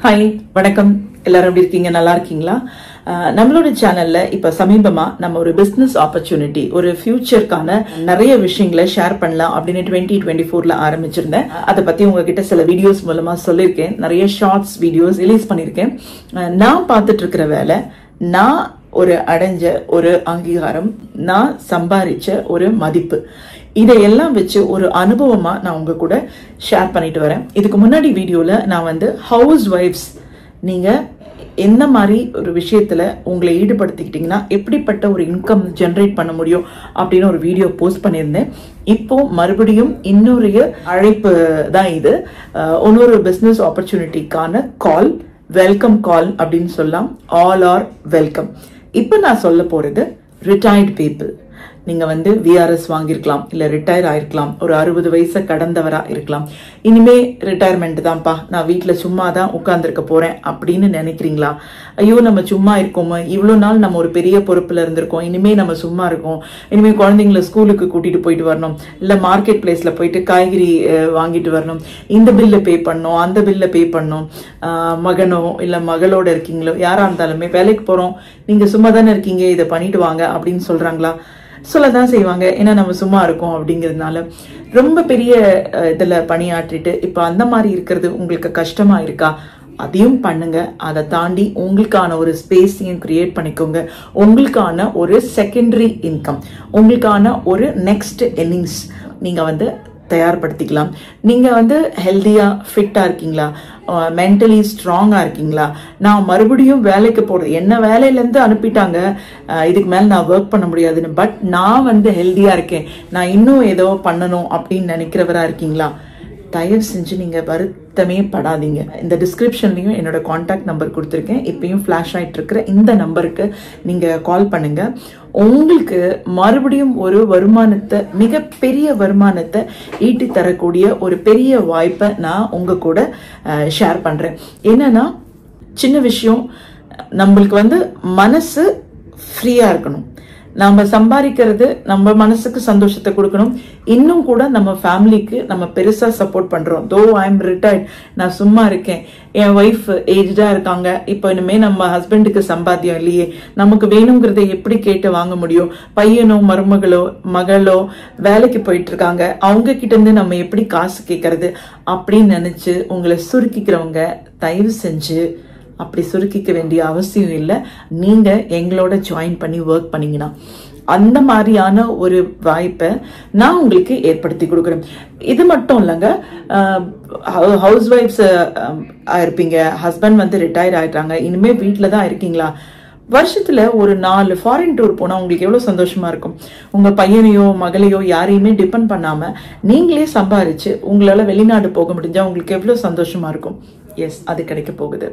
Hi வணக்கம் எல்லாரும் எப்படி இருக்கீங்க நல்லா இருக்கீங்களா நம்மளோட சேனல்ல இப்ப சமீபமா நம்ம ஒரு பிசினஸ் ஆப்பர்ச்சுனிட்டி ஒரு ஃபியூச்சர்க்கான நிறைய விஷயங்களை ஷேர் பண்ணலாம் அப்படின்னு 2024ல ஆரம்பிச்சிருந்தேன் அதை பத்தி உங்ககிட்ட சில வீடியோஸ் மூலமா சொல்லியிருக்கேன் நிறைய ஷார்ட்ஸ் வீடியோஸ் ரிலீஸ் பண்ணிருக்கேன் நான் பார்த்துட்டு இருக்கிற வேலை நான் அடைஞ்ச ஒரு அங்கீகாரம் நான் சம்பாதிச்ச ஒரு மதிப்பு இதையெல்லாம் வச்சு ஒரு அனுபவமா நான் உங்க கூட ஷேர் பண்ணிட்டு வரேன் இதுக்கு முன்னாடி வீடியோல நான் ஹவுஸ் ஒய்ஃப்ஸ் நீங்க எந்த மாதிரி ஒரு விஷயத்துல உங்களை ஈடுபடுத்திக்கிட்டீங்கன்னா எப்படிப்பட்ட ஒரு இன்கம் ஜெனரேட் பண்ண முடியும் அப்படின்னு ஒரு வீடியோ போஸ்ட் பண்ணியிருந்தேன் இப்போ மறுபடியும் இன்னொரு அழைப்பு தான் இது இன்னொரு பிசினஸ் ஆப்பர்ச்சுனிட்டிக்கான கால் வெல்கம் கால் அப்படின்னு சொல்லலாம் ஆல் ஆர் வெல்கம் இப்போ நான் சொல்ல போறது ரிட்டையர்ட் பீப்புள் நீங்க விஆர்எஸ் வாங்கிருக்கலாம் இல்ல ரிட்டையர் ஆயிருக்கலாம் ஒரு 60 வயசு கடந்தவரா இருக்கலாம் இனிமே ரிட்டையர்மெண்ட் தான்ப்பா நான் வீட்டுல சும்மா தான் உட்கார்ந்துருக்க போறேன் அப்படின்னு நினைக்கிறீங்களா ஐயோ நம்ம சும்மா இருக்கோமோ இவ்வளவு நாள் நம்ம ஒரு பெரிய பொறுப்புல இருந்திருக்கோம் இனிமே நம்ம சும்மா இருக்கோம் இனிமே குழந்தைங்களை ஸ்கூலுக்கு கூட்டிட்டு போயிட்டு வரணும் இல்ல மார்க்கெட் பிளேஸ்ல போயிட்டு காய்கறி வாங்கிட்டு வரணும் இந்த பில்ல பே பண்ணணும் அந்த பில்ல பே பண்ணணும் மகனோ இல்ல மகளோட இருக்கீங்களோ யாரா இருந்தாலுமே வேலைக்கு போறோம் நீங்க சும்மா தானே இருக்கீங்க இதை பண்ணிட்டு வாங்க அப்படின்னு சொல்றாங்களா சொல்லதான் செய்வாங்க ஏன்னா நம்ம சும்மா இருக்கோம் அப்படிங்கிறதுனால ரொம்ப பெரிய இதுல பணியாற்றிட்டு இப்ப அந்த மாதிரி இருக்கிறது உங்களுக்கு கஷ்டமா இருக்கா அதையும் பண்ணுங்க அதை தாண்டி உங்களுக்கான ஒரு ஸ்பேஸையும் கிரியேட் பண்ணிக்கோங்க உங்களுக்கான ஒரு செகண்டரி இன்கம் உங்களுக்கான ஒரு நெக்ஸ்ட் இன்னிங்ஸ் நீங்க தயார்படுத்திக்கலாம் நீங்க ஹெல்தியா ஃபிட்டா இருக்கீங்களா மென்டலி ஸ்ட்ராங்கா இருக்கீங்களா நான் மறுபடியும் வேலைக்கு போறது என்ன வேலையில இருந்து அனுப்பிட்டாங்க இதுக்கு மேல நான் ஒர்க் பண்ண முடியாதுன்னு பட் நான் ஹெல்தியா இருக்கேன் நான் இன்னும் ஏதோ பண்ணணும் அப்படின்னு நினைக்கிறவரா இருக்கீங்களா தயவு செஞ்சு நீங்க வருத்தமே படாதீங்க இந்த டிஸ்கிரிப்ஷன்லயும் என்னோட கான்டாக்ட் நம்பர் கொடுத்துருக்கேன் இப்பயும் ஃபிளாஷ் ஆயிட்டு இருக்கிற இந்த நம்பருக்கு நீங்க கால் பண்ணுங்க உங்களுக்கு மறுபடியும் ஒரு வருமானத்தை மிகப்பெரிய வருமானத்தை ஈட்டி தரக்கூடிய ஒரு பெரிய வாய்ப்பை நான் உங்க கூட ஷேர் பண்றேன் என்னன்னா சின்ன விஷயம் நம்மளுக்கு மனசு ஃப்ரீயா இருக்கணும் நம்ம சம்பாதிக்கிறது நம்ம மனசுக்கு சந்தோஷத்தை கொடுக்கணும் இன்னும் கூட நம்ம ஃபேமிலிக்கு நம்ம பெருசா சப்போர்ட் பண்றோம் தோ ஐ எம் ரிட்டையர்ட் நான் சும்மா இருக்கேன் என் ஒய்ஃப் ஏஜ்டா இருக்காங்க இப்போ இனிமே நம்ம ஹஸ்பண்டுக்கு சம்பாத்தியம் இல்லையே நமக்கு வேணுங்கிறத எப்படி கேட்டு வாங்க முடியும் பையனோ மகளோ வேலைக்கு போயிட்டு இருக்காங்க அவங்க கிட்ட இருந்து நம்ம எப்படி காசு கேட்கறது அப்படின்னு நினைச்சு உங்களை சுருக்கிக்கிறவங்க தயவு செஞ்சு அப்படி சுருக்கிக்க வேண்டிய அவசியம் இல்லை நீங்க எங்களோட ஜாயின் பண்ணி ஒர்க் பண்ணீங்கன்னா அந்த மாதிரியான ஒரு வாய்ப்பை நான் உங்களுக்கு ஏற்படுத்தி கொடுக்குறேன் இது மட்டும் இல்லைங்க ஹவுஸ் ஒய்ஃப்ஸ் இருப்பீங்க ஹஸ்பண்ட் ரிட்டையர் ஆயிட்டாங்க இனிமே வீட்டுல தான் இருக்கீங்களா வருஷத்துல ஒரு 4 ஃபாரின் டூர் போனா உங்களுக்கு எவ்வளவு சந்தோஷமா இருக்கும் உங்க பையனையோ மகளையோ யாரையுமே டிபெண்ட் பண்ணாம நீங்களே சம்பாரிச்சு உங்களால வெளிநாடு போக முடிஞ்சா உங்களுக்கு எவ்வளவு சந்தோஷமா இருக்கும் எஸ் அது கிடைக்க போகுது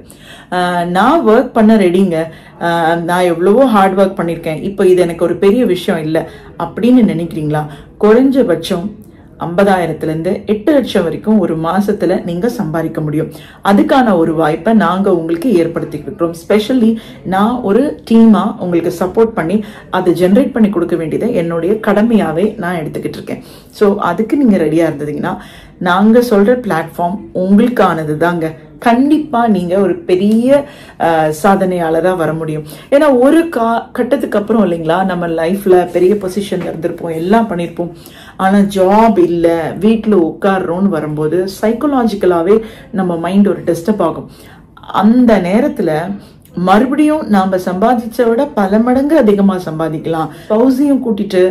நான் ஒர்க் பண்ண ரெடிங்க நான் எவ்வளவோ ஹார்ட் ஒர்க் பண்ணிருக்கேன் இப்போ இது எனக்கு ஒரு பெரிய விஷயம் இல்லை அப்படின்னு நினைக்கிறீங்களா குறைஞ்சபட்சம் 50,000 இருந்து 8 லட்சம் வரைக்கும் ஒரு மாசத்துல நீங்க சம்பாதிக்க முடியும் அதுக்கான ஒரு வாய்ப்பை நாங்க உங்களுக்கு ஏற்படுத்திக்கிட்டோம் ஸ்பெஷலி நான் ஒரு டீமா உங்களுக்கு சப்போர்ட் பண்ணி அதை ஜெனரேட் பண்ணி கொடுக்க வேண்டியதை என்னுடைய கடமையாவே நான் எடுத்துக்கிட்டு இருக்கேன் ஸோ அதுக்கு நீங்க ரெடியா இருந்தீங்கன்னா நாங்க சொல்ற பிளாட்ஃபார்ம் உங்களுக்கானது தாங்க கண்டிப்பா நீங்க ஒரு பெரிய சாதனையாளரா வர முடியும் ஏன்னா ஒரு கட்டத்துக்கு அப்புறம் இல்லைங்களா நம்ம லைஃப்ல பெரிய பொசிஷன்ல இருந்திருப்போம் எல்லாம் பண்ணிருப்போம் ஆனா ஜாப் இல்ல வீட்டுல உட்கார்றோம்னு வரும்போது சைக்கலாஜிக்கலாவே நம்ம மைண்ட் ஒரு டிஸ்டர்ப் ஆகும் அந்த நேரத்துல மறுபடியும் நாம சம்பாதிச்ச விட பல மடங்கு அதிகமா சம்பாதிக்கலாம் ஹவுஸையும் கூட்டிட்டு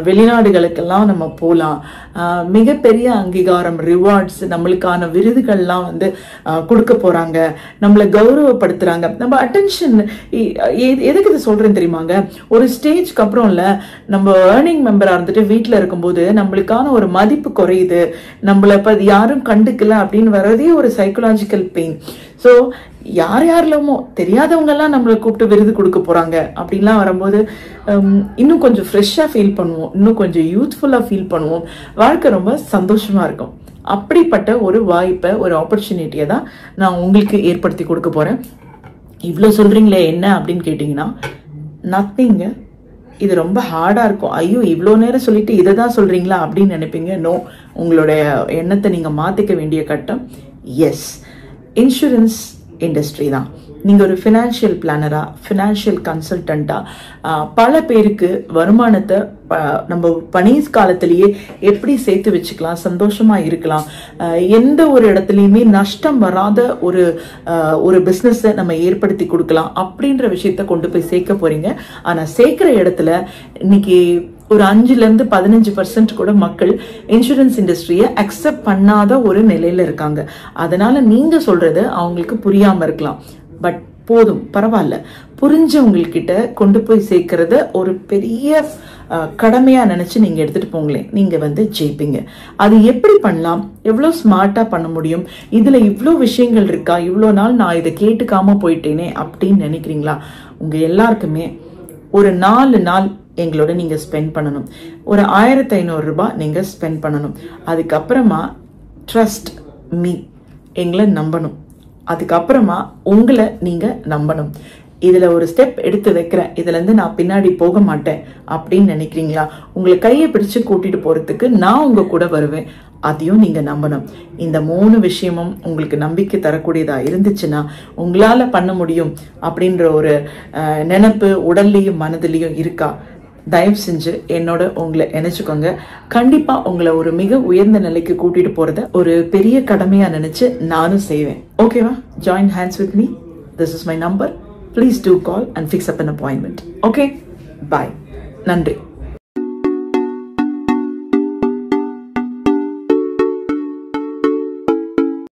வெளிநாடுகளுக்கெல்லாம் நம்ம போலாம் மிகப்பெரிய அங்கீகாரம் ரிவார்ட்ஸ் நம்மளுக்கான விருதுகள்லாம் கொடுக்க போறாங்க நம்மளை கௌரவப்படுத்துறாங்க நம்ம அட்டென்ஷன் எதுக்கு இதை சொல்றேன்னு தெரியுமாங்க ஒரு ஸ்டேஜ்க்கு அப்புறம் இல்ல நம்ம ஏர்னிங் மெம்பரா இருந்துட்டு வீட்டுல இருக்கும்போது நம்மளுக்கான ஒரு மதிப்பு குறையுது நம்மள இப்ப யாரும் கண்டுக்கல அப்படின்னு வர்றதே ஒரு சைக்கலாஜிக்கல் பெயின் ஸோ யாரெல்லாமோ தெரியாதவங்க எல்லாம் நம்மளை கூப்பிட்டு விருது கொடுக்க போறாங்க அப்படின்லாம் வரும்போது இன்னும் கொஞ்சம் ஃப்ரெஷ்ஷா ஃபீல் பண்ணுவோம் இன்னும் கொஞ்சம் யூத்ஃபுல்லா ஃபீல் பண்ணுவோம் வாழ்க்கை ரொம்ப சந்தோஷமா இருக்கும் அப்படிப்பட்ட ஒரு வாய்ப்பை ஒரு ஆப்பர்ச்சுனிட்டியை தான் நான் உங்களுக்கு ஏற்படுத்தி கொடுக்க போறேன் இவ்வளவு சொல்றீங்களே என்ன அப்படின்னு கேட்டீங்கன்னா நத்திங்க இது ரொம்ப ஹார்டா இருக்கும் ஐயோ இவ்வளோ நேரம் சொல்லிட்டு இதை தான் சொல்றீங்களா அப்படின்னு நினைப்பீங்க நோ உங்களுடைய எண்ணத்தை நீங்க மாத்திக்க வேண்டிய கட்டம் எஸ் இன்சூரன்ஸ் இண்டஸ்ட்ரி தான். நீங்க ஒரு ஃபினான்ஷியல் பிளானரா, ஃபினான்ஷியல் கன்சல்டண்டா, பல பேருக்கு வருமானத்தை நம்ம பணி காலத்திலேயே எப்படி சேர்த்து வச்சுக்கலாம், சந்தோஷமா இருக்கலாம், எந்த ஒரு இடத்துலையுமே நஷ்டம் வராத ஒரு பிசினஸை நம்ம ஏற்படுத்தி கொடுக்கலாம் அப்படின்ற விஷயத்த கொண்டு போய் சேர்க்க போறீங்க. ஆனா சேர்க்கிற இடத்துல இன்னைக்கு ஒரு 5-15% கூட மக்கள் இன்சூரன்ஸ் இண்டஸ்ட்ரியை அக்செப்ட் பண்ணாத ஒரு நிலையில இருக்காங்க. அதனால நீங்க சொல்றது அவங்களுக்கு புரியாம இருக்கலாம். பட் போதும், பரவாயில்ல, புரிஞ்சவங்ககிட்ட கொண்டு போய் சேர்க்கறத ஒரு பெரிய கடமையா நினைச்சு நீங்க எடுத்துட்டு போங்களேன். நீங்க ஜெயிப்பீங்க. அது எப்படி பண்ணலாம், எவ்வளவு ஸ்மார்ட்டா பண்ண முடியும், இதுல இவ்வளோ விஷயங்கள் இருக்கா, இவ்வளோ நாள் நான் இதை கேட்டுக்காம போயிட்டேனே அப்படின்னு நினைக்கிறீங்களா? உங்க எல்லாருக்குமே ஒரு 4 நாள் எங்களோட நீங்க ஸ்பெண்ட் பண்ணணும். ஒரு 1500 ரூபாய் நீங்க ஸ்பெண்ட் பண்ணணும். அதுக்கப்புறமா ட்ரஸ்ட் மீ, எங்களை நம்பணும். அதுக்கப்புறமா உங்களை நீங்க நம்பணும். இதுல ஒரு ஸ்டெப் எடுத்து வைக்கிறேன், இதுல இருந்து நான் பின்னாடி போக மாட்டேன் அப்படின்னு நினைக்கிறீங்களா? உங்களை கையை பிடிச்சு கூட்டிட்டு போறதுக்கு நான் உங்க கூட வருவேன், அதையும் நீங்க நம்பணும். இந்த 3 விஷயமும் உங்களுக்கு நம்பிக்கை தரக்கூடியதா இருந்துச்சுன்னா உங்களால பண்ண முடியும் அப்படின்ற ஒரு நினைப்பு உடல்லையும் மனதிலையும் இருக்கா? தயவு செஞ்சு என்னோட உங்களை நினைச்சுக்கோங்க. கண்டிப்பா உங்களை ஒரு மிக உயர்ந்த நிலைக்கு கூட்டிட்டு போறத ஒரு பெரிய கடமையா நினைச்சு நானும் செய்வேன். ஓகேவா? Join hands with me. This is my number. Please do call and fix up an appointment. Okay? Bye. நன்றி.